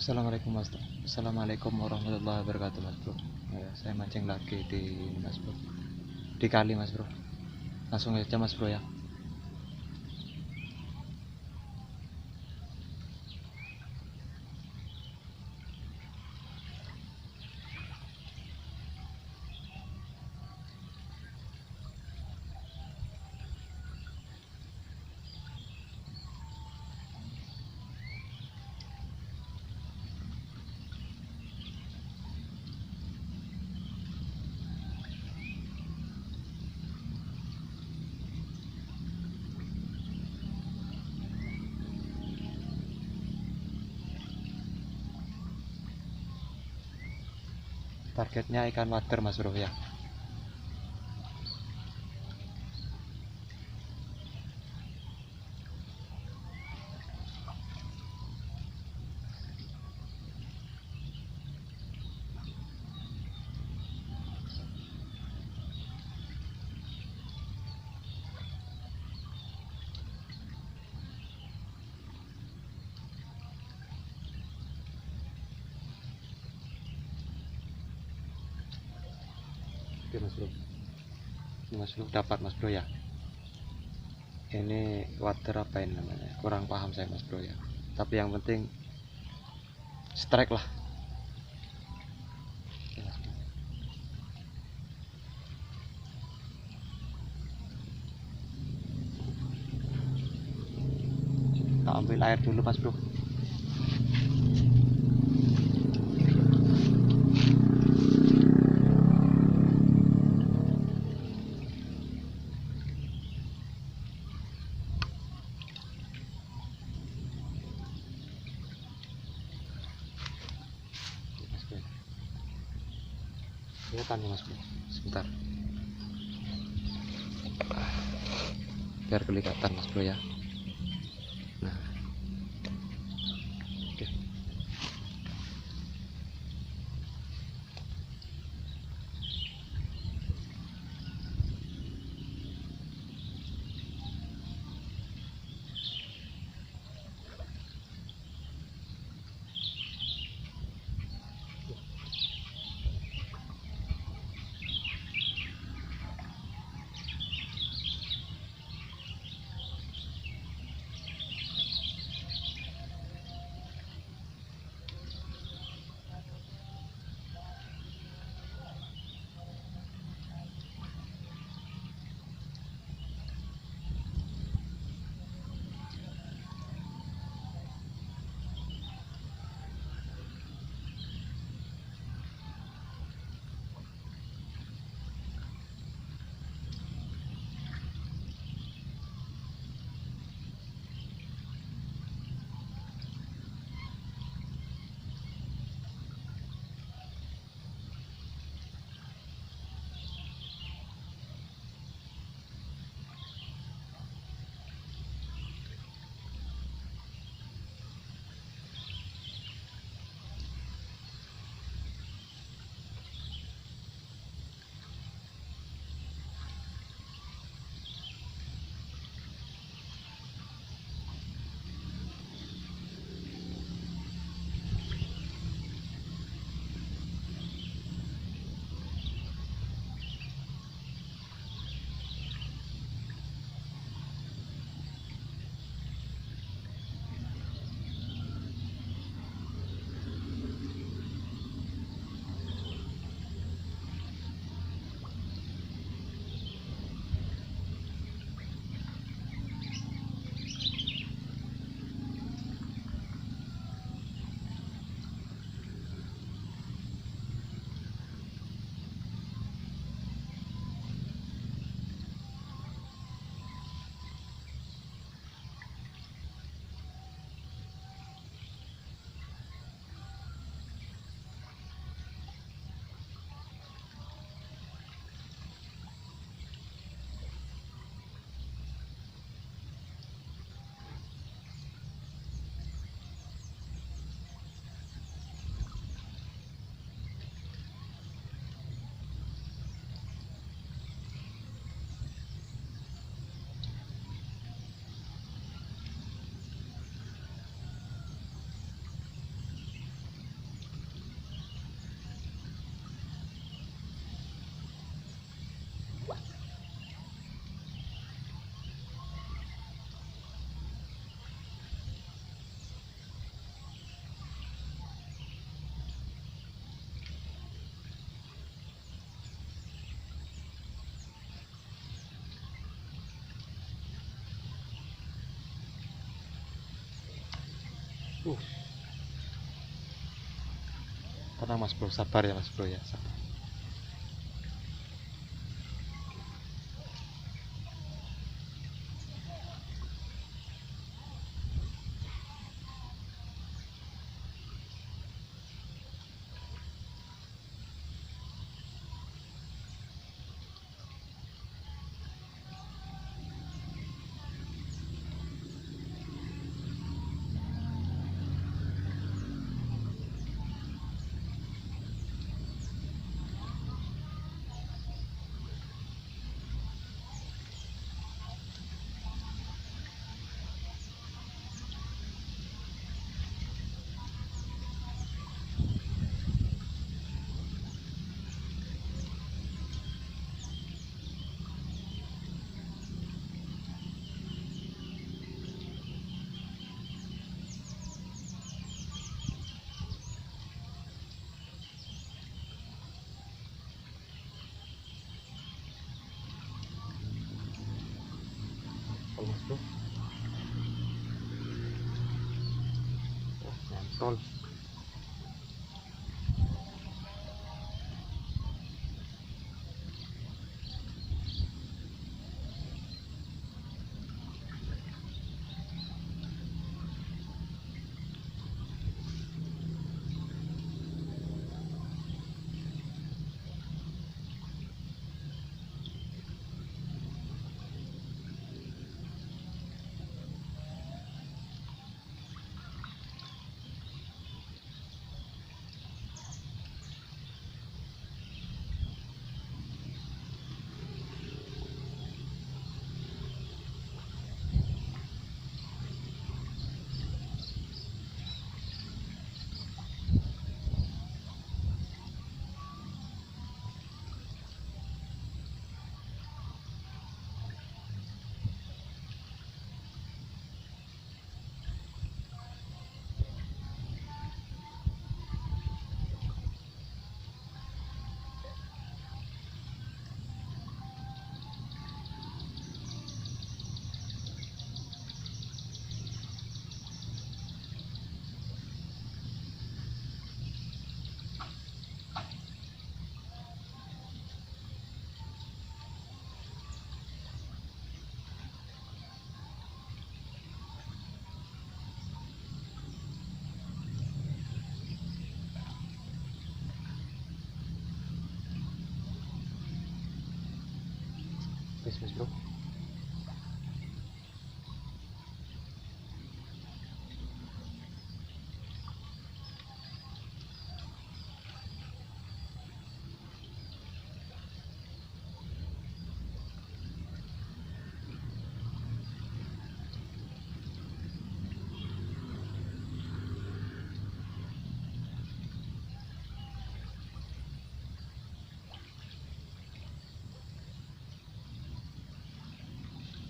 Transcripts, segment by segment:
Assalamualaikum mas. Assalamualaikum warahmatullahi wabarakatuh mas bro. Ya, saya mancing lagi di ini mas bro. Di kali mas bro. Langsung aja mas bro ya. Targetnya ikan wader mas bro ya. Oke mas bro. Ini mas bro dapat mas bro ya. Ini wader apa ini namanya? Kurang paham saya mas bro ya. Tapi yang penting strike lah. Oke, mas bro. Kita ambil air dulu mas bro. Mas bro. Kelihatan nih mas bro. Sebentar. Biar kelihatan mas bro ya. Nah, oke. uh tenang mas bro, sabar ya mas bro ya, sabar. Mas bro, nyantol. Yes, mas bro.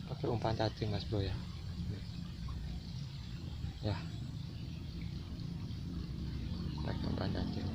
Pakai umpan cacing mas bro ya. Ya, pakai umpan cacing.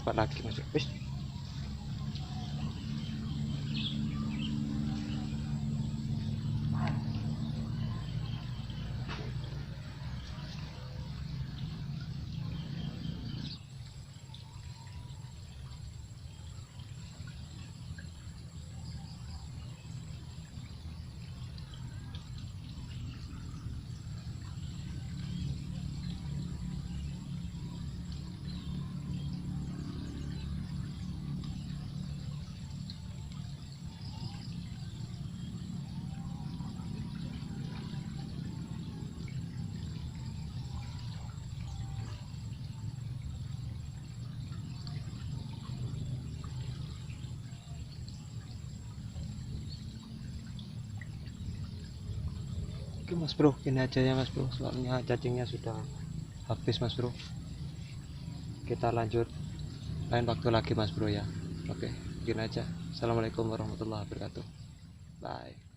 dapat lagi mas. Wis. Oke mas bro, ini aja ya mas bro, soalnya cacingnya sudah habis mas bro. Kita lanjut lain waktu lagi mas bro ya. Oke, gini aja. Assalamualaikum warahmatullahi wabarakatuh. Bye.